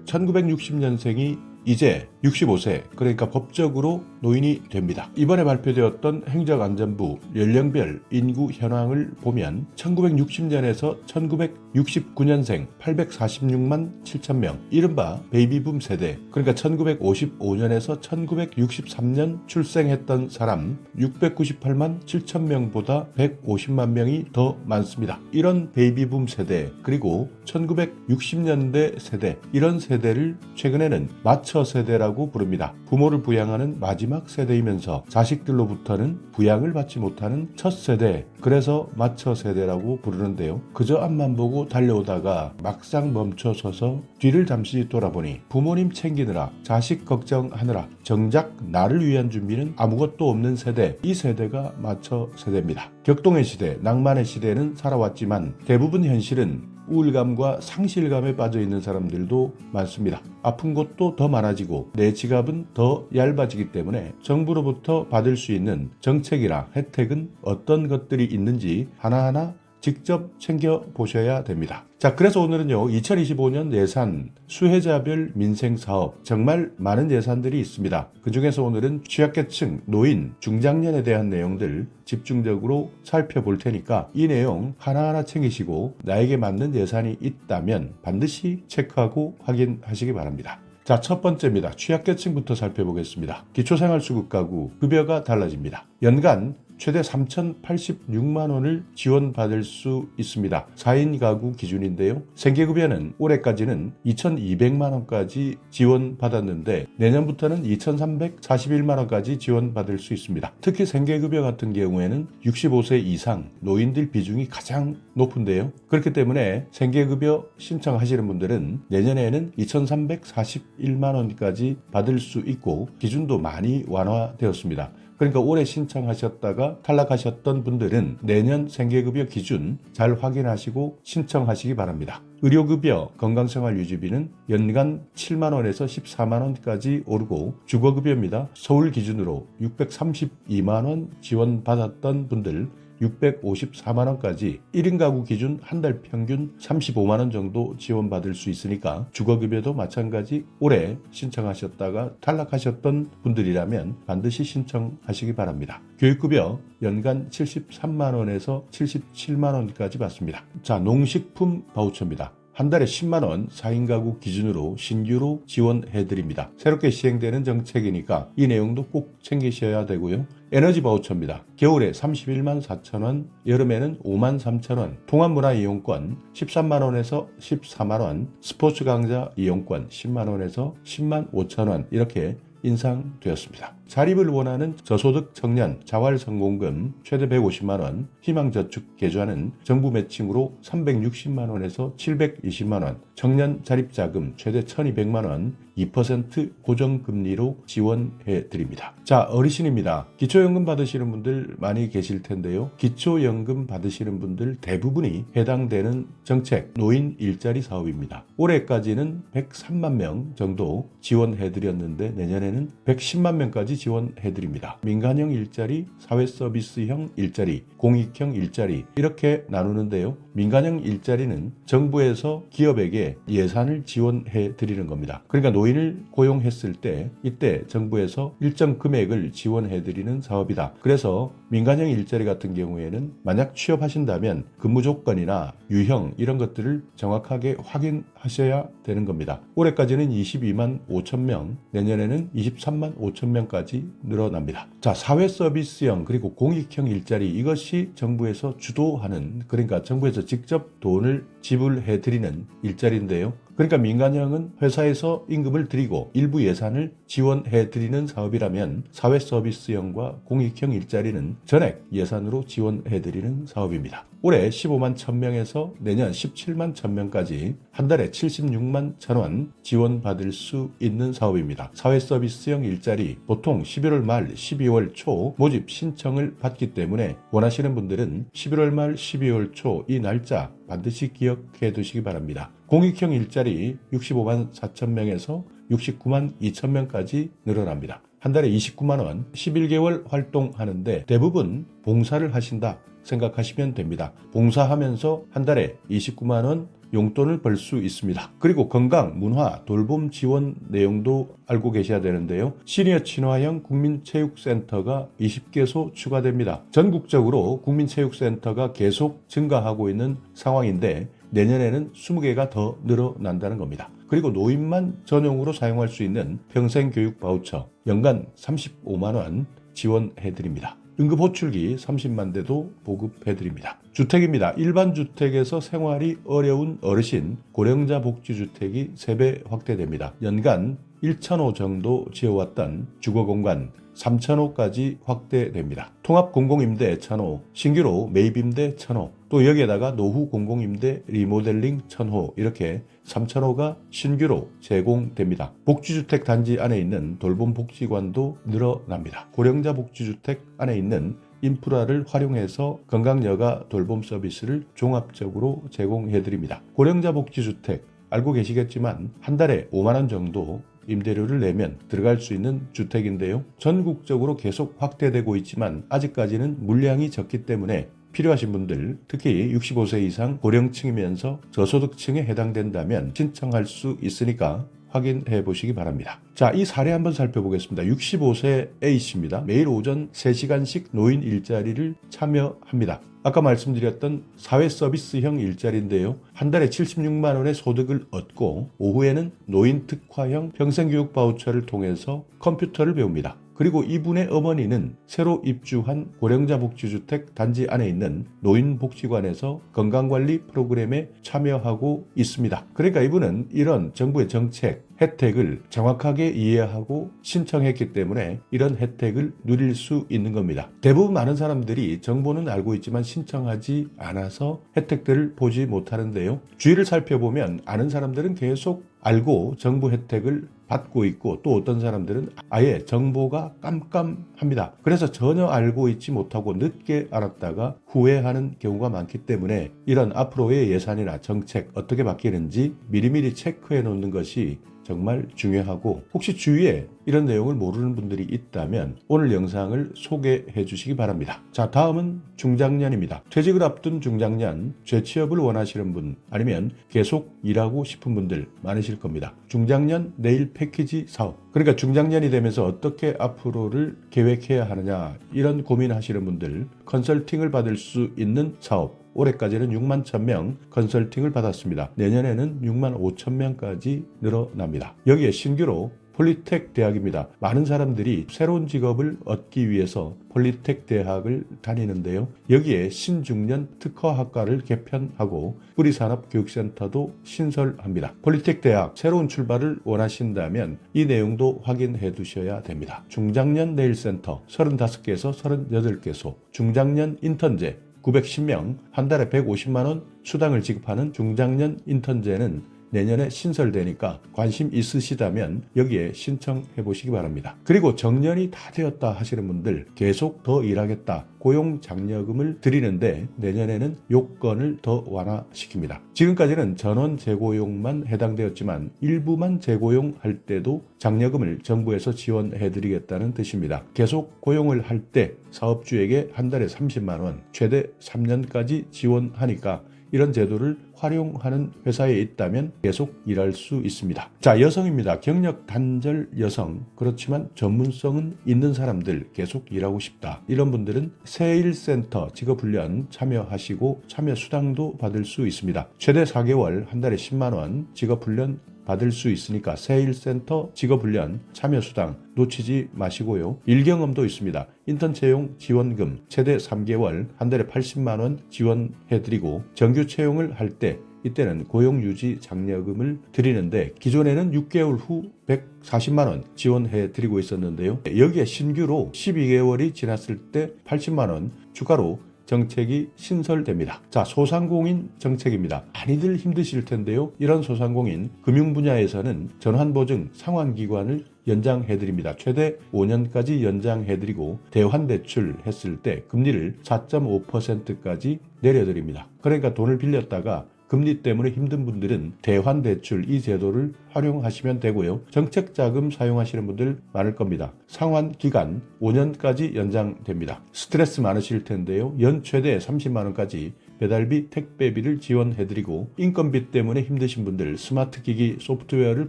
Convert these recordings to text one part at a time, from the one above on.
1960년생이 이제 65세, 그러니까 법적으로 노인이 됩니다. 이번에 발표되었던 행정안전부 연령별 인구 현황을 보면 1960년에서 1969년생 846만 7천명, 이른바 베이비붐 세대, 그러니까 1955년에서 1963년 출생했던 사람 698만 7천명보다 150만 명이 더 많습니다. 이런 베이비붐 세대, 그리고 1960년대 세대, 이런 세대를 최근에는 마처 세대라고 부릅니다. 부모를 부양하는 마지막 세대이면서 자식들로부터는 부양을 받지 못하는 첫 세대, 그래서 마처 세대라고 부르는데요. 그저 앞만 보고 달려오다가 막상 멈춰서서 뒤를 잠시 돌아보니 부모님 챙기느라, 자식 걱정하느라 정작 나를 위한 준비는 아무것도 없는 세대, 이 세대가 마처 세대입니다. 격동의 시대, 낭만의 시대는 살아왔지만 대부분 현실은 우울감과 상실감에 빠져 있는 사람들도 많습니다. 아픈 것도 더 많아지고 내 지갑은 더 얇아지기 때문에 정부로부터 받을 수 있는 정책이나 혜택은 어떤 것들이 있는지 하나하나 직접 챙겨보셔야 됩니다. 자, 그래서 오늘은요, 2025년 예산 수혜자별 민생사업, 정말 많은 예산들이 있습니다. 그 중에서 오늘은 취약계층, 노인, 중장년에 대한 내용들 집중적으로 살펴볼 테니까 이 내용 하나하나 챙기시고 나에게 맞는 예산이 있다면 반드시 체크하고 확인하시기 바랍니다. 자, 첫 번째입니다. 취약계층부터 살펴보겠습니다. 기초생활수급 가구 급여가 달라집니다. 연간 최대 3,086만 원을 지원받을 수 있습니다. 4인 가구 기준인데요. 생계급여는 올해까지는 2,200만 원까지 지원받았는데 내년부터는 2,341만 원까지 지원받을 수 있습니다. 특히 생계급여 같은 경우에는 65세 이상 노인들 비중이 가장 높은데요. 그렇기 때문에 생계급여 신청하시는 분들은 내년에는 2,341만 원까지 받을 수 있고 기준도 많이 완화되었습니다. 그러니까 올해 신청하셨다가 탈락하셨던 분들은 내년 생계급여 기준 잘 확인하시고 신청하시기 바랍니다. 의료급여, 건강생활유지비는 연간 7만 원에서 14만 원까지 오르고 주거급여입니다. 서울 기준으로 632만 원 지원받았던 분들 654만 원까지 1인 가구 기준 한 달 평균 35만 원 정도 지원받을 수 있으니까 주거급여도 마찬가지 올해 신청하셨다가 탈락하셨던 분들이라면 반드시 신청하시기 바랍니다. 교육급여 연간 73만 원에서 77만 원까지 받습니다. 자, 농식품 바우처입니다. 한 달에 10만 원 4인 가구 기준으로 신규로 지원해드립니다. 새롭게 시행되는 정책이니까 이 내용도 꼭 챙기셔야 되고요. 에너지 바우처입니다. 겨울에 31만 4천 원, 여름에는 5만 3천 원, 통합문화 이용권 13만 원에서 14만 원, 스포츠 강좌 이용권 10만 원에서 10만 5천 원 이렇게 인상되었습니다. 자립을 원하는 저소득 청년 자활성공금 최대 150만 원, 희망저축 계좌는 정부 매칭으로 360만 원에서 720만 원, 청년 자립자금 최대 1200만 원, 2% 고정금리로 지원해 드립니다. 자, 어르신입니다. 기초연금 받으시는 분들 많이 계실 텐데요. 기초연금 받으시는 분들 대부분이 해당되는 정책, 노인 일자리 사업입니다. 올해까지는 103만 명 정도 지원해 드렸는데 내년에는 110만 명까지 지원해 드립니다. 민간형 일자리, 사회서비스형 일자리, 공익형 일자리 이렇게 나누는데요. 민간형 일자리는 정부에서 기업에게 예산을 지원해 드리는 겁니다. 그러니까 노인을 고용했을 때 이때 정부에서 일정 금액을 지원해 드리는 사업이다. 그래서 민간형 일자리 같은 경우에는 만약 취업하신다면 근무 조건이나 유형 이런 것들을 정확하게 확인하셔야 되는 겁니다. 올해까지는 22만 5천 명, 내년에는 23만 5천 명까지 늘어납니다. 자, 사회서비스형 그리고 공익형 일자리 이것이 정부에서 주도하는, 그러니까 정부에서 직접 돈을 지불해 드리는 일자리인데요. 그러니까 민간형은 회사에서 임금을 드리고 일부 예산을 지원해 드리는 사업이라면 사회서비스형과 공익형 일자리는 전액 예산으로 지원해 드리는 사업입니다. 올해 15만 1000명에서 내년 17만 1000명까지 한 달에 76만 1000원 지원받을 수 있는 사업입니다. 사회서비스형 일자리 보통 11월 말 12월 초 모집 신청을 받기 때문에 원하시는 분들은 11월 말 12월 초 이 날짜 반드시 기억해 두시기 바랍니다. 공익형 일자리 65만 4천 명에서 69만 2천 명까지 늘어납니다. 한 달에 29만 원, 11개월 활동하는데 대부분 봉사를 하신다 생각하시면 됩니다. 봉사하면서 한 달에 29만 원 용돈을 벌 수 있습니다. 그리고 건강, 문화, 돌봄 지원 내용도 알고 계셔야 되는데요. 시니어 친화형 국민체육센터가 20개소 추가됩니다. 전국적으로 국민체육센터가 계속 증가하고 있는 상황인데 내년에는 20개가 더 늘어난다는 겁니다. 그리고 노인만 전용으로 사용할 수 있는 평생교육 바우처 연간 35만 원 지원해드립니다. 응급호출기 30만 대도 보급해드립니다. 주택입니다. 일반 주택에서 생활이 어려운 어르신, 고령자 복지주택이 3배 확대됩니다. 연간 1,000호 정도 지어왔던 주거공간 3,000호까지 확대됩니다. 통합공공임대 1,000호, 신규로 매입임대 1,000호, 또 여기에다가 노후 공공임대 리모델링 1,000호 이렇게 3,000호가 신규로 제공됩니다. 복지주택 단지 안에 있는 돌봄복지관도 늘어납니다. 고령자 복지주택 안에 있는 인프라를 활용해서 건강여가 돌봄 서비스를 종합적으로 제공해드립니다. 고령자 복지주택 알고 계시겠지만 한 달에 5만 원 정도 임대료를 내면 들어갈 수 있는 주택인데요. 전국적으로 계속 확대되고 있지만 아직까지는 물량이 적기 때문에 필요하신 분들, 특히 65세 이상 고령층이면서 저소득층에 해당된다면 신청할 수 있으니까 확인해 보시기 바랍니다. 자, 이 사례 한번 살펴보겠습니다. 65세 A씨입니다. 매일 오전 3시간씩 노인 일자리를 참여합니다. 아까 말씀드렸던 사회 서비스형 일자리인데요. 한 달에 76만 원의 소득을 얻고 오후에는 노인 특화형 평생교육 바우처를 통해서 컴퓨터를 배웁니다. 그리고 이분의 어머니는 새로 입주한 고령자 복지주택 단지 안에 있는 노인복지관에서 건강관리 프로그램에 참여하고 있습니다. 그러니까 이분은 이런 정부의 정책, 혜택을 정확하게 이해하고 신청했기 때문에 이런 혜택을 누릴 수 있는 겁니다. 대부분 많은 사람들이 정보는 알고 있지만 신청하지 않아서 혜택들을 보지 못하는데요. 주위를 살펴보면 아는 사람들은 계속 알고 정부 혜택을 받고 있고 또 어떤 사람들은 아예 정보가 깜깜합니다. 그래서 전혀 알고 있지 못하고 늦게 알았다가 후회하는 경우가 많기 때문에 이런 앞으로의 예산이나 정책 어떻게 바뀌는지 미리미리 체크해 놓는 것이 정말 중요하고 혹시 주위에 이런 내용을 모르는 분들이 있다면 오늘 영상을 소개해 주시기 바랍니다. 자, 다음은 중장년입니다. 퇴직을 앞둔 중장년, 재취업을 원하시는 분 아니면 계속 일하고 싶은 분들 많으실 겁니다. 중장년 내일 패키지 사업, 그러니까 중장년이 되면서 어떻게 앞으로를 계획해야 하느냐 이런 고민하시는 분들 컨설팅을 받을 수 있는 사업, 올해까지는 6만 1,000명 컨설팅을 받았습니다. 내년에는 6만 5천 명까지 늘어납니다. 여기에 신규로 폴리텍 대학입니다. 많은 사람들이 새로운 직업을 얻기 위해서 폴리텍 대학을 다니는데요. 여기에 신중년 특허학과를 개편하고 뿌리산업교육센터도 신설합니다. 폴리텍 대학 새로운 출발을 원하신다면 이 내용도 확인해 두셔야 됩니다. 중장년 네일센터 35개에서 38개소, 중장년 인턴제 910명, 한 달에 150만 원 수당을 지급하는 중장년 인턴제는 내년에 신설되니까 관심 있으시다면 여기에 신청해 보시기 바랍니다. 그리고 정년이 다 되었다 하시는 분들 계속 더 일하겠다, 고용 장려금을 드리는데 내년에는 요건을 더 완화시킵니다. 지금까지는 전원 재고용만 해당되었지만 일부만 재고용할 때도 장려금을 정부에서 지원해 드리겠다는 뜻입니다. 계속 고용을 할 때 사업주에게 한 달에 30만 원, 최대 3년까지 지원하니까 이런 제도를 활용하는 회사에 있다면 계속 일할 수 있습니다. 자, 여성입니다. 경력 단절 여성, 그렇지만 전문성은 있는 사람들, 계속 일하고 싶다. 이런 분들은 세일센터 직업훈련 참여하시고 참여 수당도 받을 수 있습니다. 최대 4개월 한 달에 10만 원 직업훈련 받을 수 있으니까 세일센터 직업훈련 참여수당 놓치지 마시고요. 일경험도 있습니다. 인턴 채용 지원금 최대 3개월 한 달에 80만 원 지원해드리고 정규 채용을 할 때 이때는 고용유지 장려금을 드리는데 기존에는 6개월 후 140만 원 지원해드리고 있었는데요. 여기에 신규로 12개월이 지났을 때 80만 원 추가로 정책이 신설됩니다. 자, 소상공인 정책입니다. 많이들 힘드실 텐데요. 이런 소상공인 금융 분야에서는 전환보증 상환기간을 연장해드립니다. 최대 5년까지 연장해드리고 대환대출 했을 때 금리를 4.5%까지 내려드립니다. 그러니까 돈을 빌렸다가 금리 때문에 힘든 분들은 대환대출 이 제도를 활용하시면 되고요. 정책자금 사용하시는 분들 많을 겁니다. 상환기간 5년까지 연장됩니다. 스트레스 많으실 텐데요. 연 최대 30만 원까지 배달비, 택배비를 지원해드리고 인건비 때문에 힘드신 분들 스마트 기기 소프트웨어를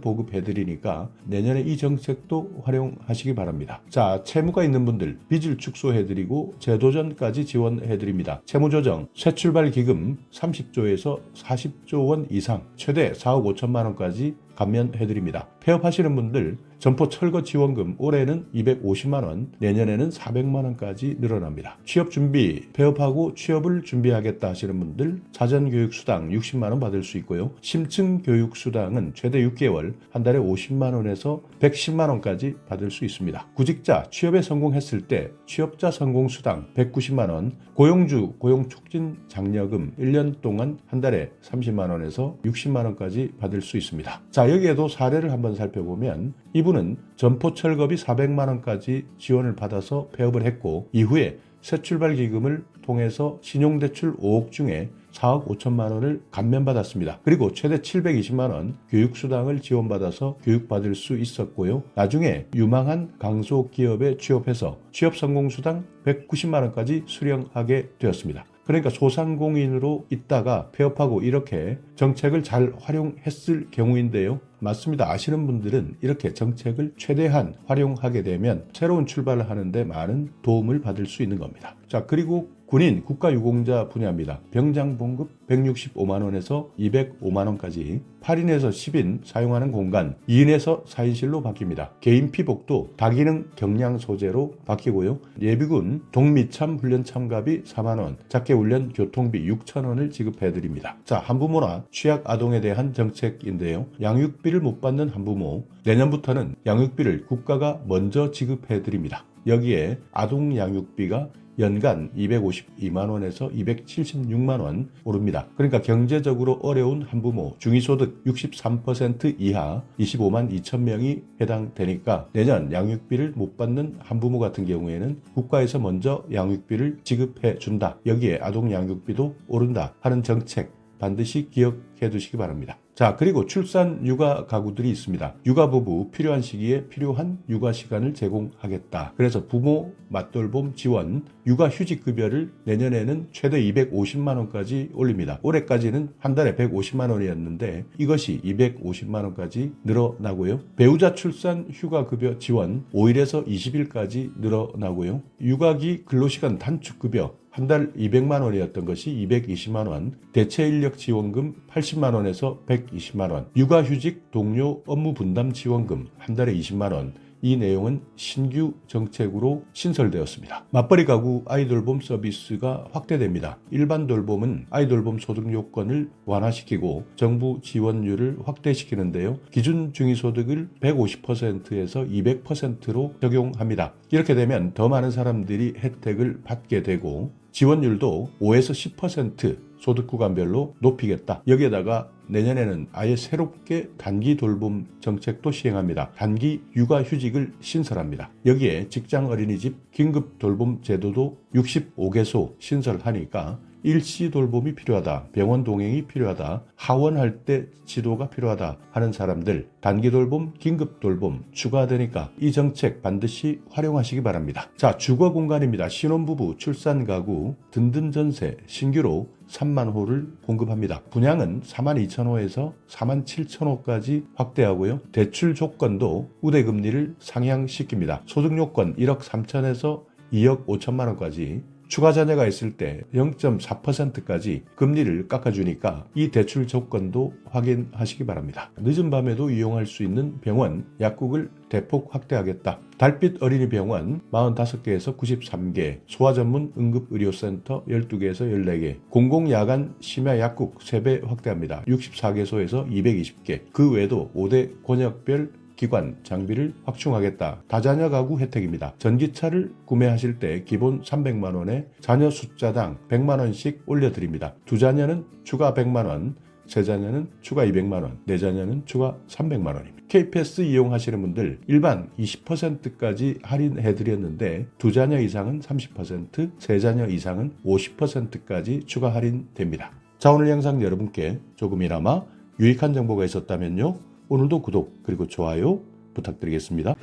보급해드리니까 내년에 이 정책도 활용하시기 바랍니다. 자, 채무가 있는 분들 빚을 축소해드리고 재도전까지 지원해드립니다. 채무조정, 새출발기금 30조에서 40조 원 이상 최대 4억 5천만 원까지 감면해드립니다. 폐업하시는 분들 점포 철거 지원금 올해는 250만 원, 내년에는 400만 원까지 늘어납니다. 취업 준비, 폐업하고 취업을 준비하겠다 하시는 분들 사전교육수당 60만 원 받을 수 있고요. 심층교육수당은 최대 6개월, 한 달에 50만 원에서 110만 원까지 받을 수 있습니다. 구직자, 취업에 성공했을 때 취업자 성공수당 190만 원, 고용주 고용촉진장려금 1년 동안 한 달에 30만 원에서 60만 원까지 받을 수 있습니다. 자, 여기에도 사례를 한번 살펴보면 이분은 점포 철거비 400만 원까지 지원을 받아서 폐업을 했고 이후에 새출발기금을 통해서 신용대출 5억 중에 4억 5천만 원을 감면받았습니다. 그리고 최대 720만 원 교육수당을 지원받아서 교육받을 수 있었고요. 나중에 유망한 강소기업에 취업해서 취업성공수당 190만 원까지 수령하게 되었습니다. 그러니까 소상공인으로 있다가 폐업하고 이렇게 정책을 잘 활용했을 경우인데요. 맞습니다. 아시는 분들은 이렇게 정책을 최대한 활용하게 되면 새로운 출발을 하는데 많은 도움을 받을 수 있는 겁니다. 자, 그리고 군인 국가유공자 분야입니다. 병장 봉급 165만 원에서 205만 원까지 8인에서 10인 사용하는 공간 2인에서 4인실로 바뀝니다. 개인 피복도 다기능 경량 소재로 바뀌고요. 예비군 동미참 훈련 참가비 4만 원, 작게 훈련 교통비 6천 원을 지급해드립니다. 자, 한부모나 취약 아동에 대한 정책인데요. 양육비를 못 받는 한부모, 내년부터는 양육비를 국가가 먼저 지급해드립니다. 여기에 아동 양육비가 연간 252만 원에서 276만 원 오릅니다. 그러니까 경제적으로 어려운 한부모, 중위소득 63% 이하 25만 2천 명이 해당되니까 내년 양육비를 못 받는 한부모 같은 경우에는 국가에서 먼저 양육비를 지급해 준다. 여기에 아동 양육비도 오른다 하는 정책 반드시 기억해 두시기 바랍니다. 자, 그리고 출산 육아 가구들이 있습니다. 육아부부 필요한 시기에 필요한 육아 시간을 제공하겠다. 그래서 부모 맞돌봄 지원, 육아휴직급여를 내년에는 최대 250만 원까지 올립니다. 올해까지는 한 달에 150만 원이었는데 이것이 250만 원까지 늘어나고요. 배우자 출산 휴가급여 지원 5일에서 20일까지 늘어나고요. 육아기 근로시간 단축급여 한 달 200만 원이었던 것이 220만 원, 대체인력 지원금 80만 원에서 120만 원, 육아휴직 동료 업무 분담 지원금 한 달에 20만 원, 이 내용은 신규 정책으로 신설되었습니다. 맞벌이 가구 아이돌봄 서비스가 확대됩니다. 일반 돌봄은 아이돌봄 소득 요건을 완화시키고 정부 지원율을 확대시키는데요. 기준 중위소득을 150%에서 200%로 적용합니다. 이렇게 되면 더 많은 사람들이 혜택을 받게 되고 지원율도 5에서 10% 소득 구간별로 높이겠다. 여기에다가 내년에는 아예 새롭게 단기 돌봄 정책도 시행합니다. 단기 육아휴직을 신설합니다. 여기에 직장 어린이집 긴급 돌봄 제도도 65개소 신설하니까 일시 돌봄이 필요하다, 병원 동행이 필요하다, 하원할 때 지도가 필요하다 하는 사람들 단기 돌봄, 긴급 돌봄 추가되니까 이 정책 반드시 활용하시기 바랍니다. 자, 주거 공간입니다. 신혼부부, 출산 가구, 든든 전세 신규로 3만 호를 공급합니다. 분양은 4만 2천 호에서 4만 7천 호까지 확대하고요. 대출 조건도 우대금리를 상향시킵니다. 소득 요건 1억 3천에서 2억 5천만 원까지 추가 자녀가 있을 때 0.4%까지 금리를 깎아주니까 이 대출 조건도 확인하시기 바랍니다. 늦은 밤에도 이용할 수 있는 병원, 약국을 대폭 확대하겠다. 달빛 어린이병원 45개에서 93개, 소아전문 응급의료센터 12개에서 14개, 공공야간 심야약국 3배 확대합니다. 64개소에서 220개, 그 외에도 5대 권역별 기관 장비를 확충하겠다. 다자녀 가구 혜택입니다. 전기차를 구매하실 때 기본 300만 원에 자녀 숫자당 100만 원씩 올려드립니다. 두 자녀는 추가 100만 원, 세 자녀는 추가 200만 원, 네 자녀는 추가 300만 원입니다. K패스 이용하시는 분들 일반 20%까지 할인해드렸는데 두 자녀 이상은 30%, 세 자녀 이상은 50%까지 추가 할인됩니다. 자, 오늘 영상 여러분께 조금이나마 유익한 정보가 있었다면요. 오늘도 구독 그리고 좋아요 부탁드리겠습니다.